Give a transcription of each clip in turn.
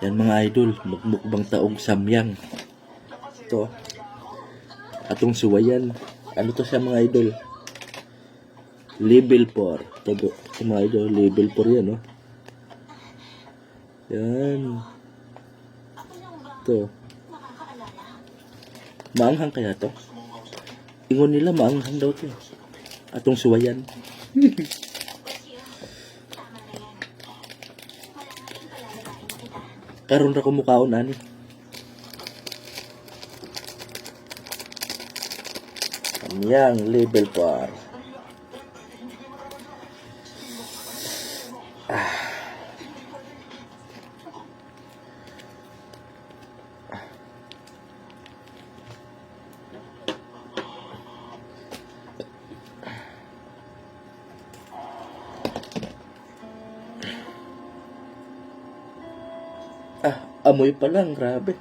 Yan mga idol, mukbang taog samyang. Ito, atong suwayan. Ano to siya mga idol? Level 4. Ito mga idol, level 4 yan, no? Yan. Ito. Maanghang kaya to? Ingon nila maanghang daw to. Atong suwayan. Karon ra ko mukaon ani. Yang level 4. Amoy pa lang, grabe.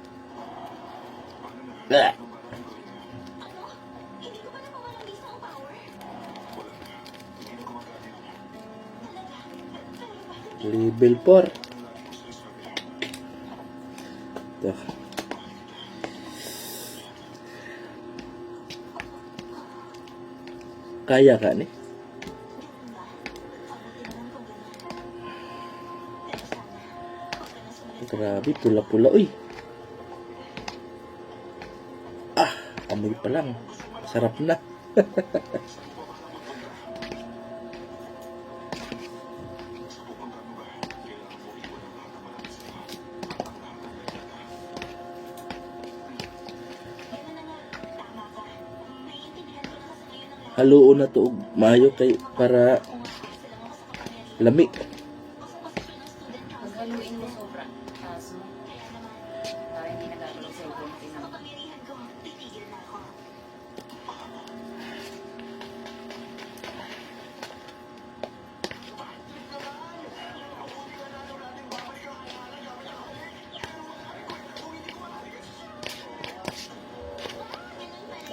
Level 4. Ito. Kaya ka ni? Grabe, pula-pula. Uy! Amoy pa lang. Sarap na. Haluon na to maayo kay para lamig. Paghaluin mo sobra. Kaso, para hindi nagagalaw sa ibon.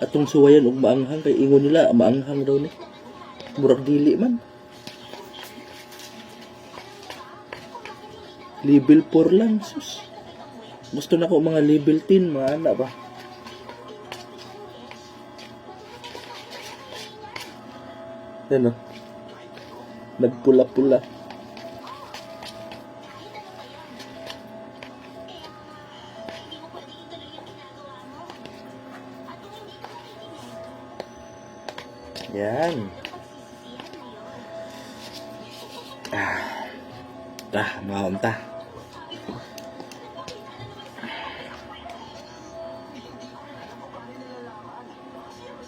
Atong suwayan og maanghang kay ingon nila maanghang daw ni. Murag dili man. Level 4 lang, sus. Gusto na ko mga level 10, mga anak ba. Yan o. Nagpula-pula. Yan. Maon ta.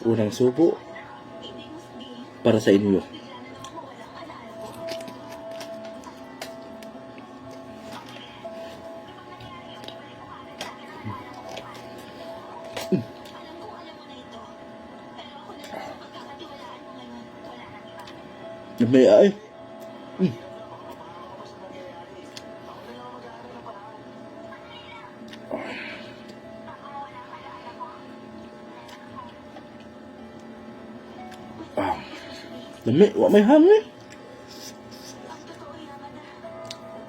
Unang subo para sa inyo. May ay. Lami, wa may hangin.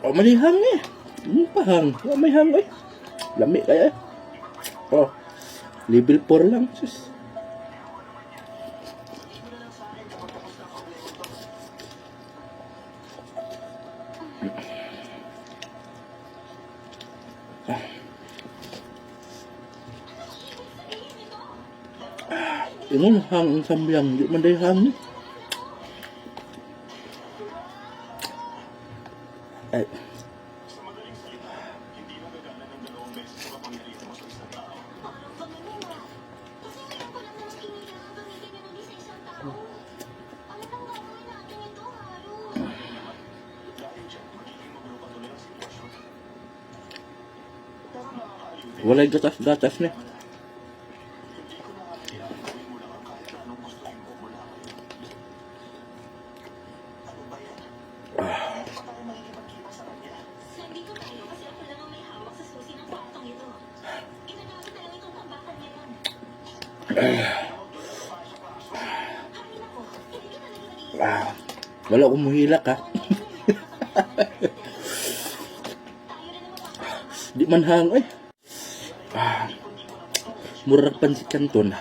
Wa may hangin. Pahang, wa may hangin. Lami kaya. Oh. Level 4 lang, sus. Ingon hang samyang, di man day hang. Ay. Walay gatas-gatas ni. Wala akong muhilak ha. Di man hang ay. Murag pansit kanton.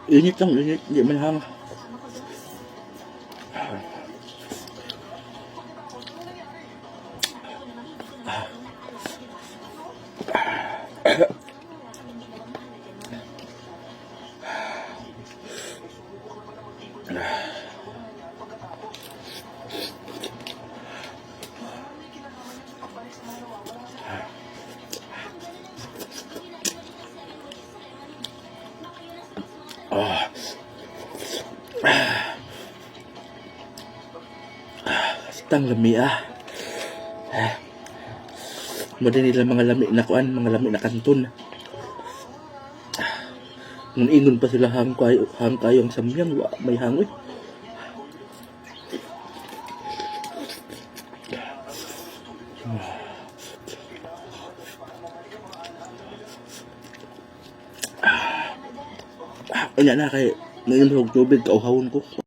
Init lang, init. Di man hang. Stang lami Mada nila mga lami na kuan, mga lami na kanton. Nung ingon pa sila hang kayo ang samyang, wa may hangoy. Kanya na kay ngayon hog tubig kauhawon ko.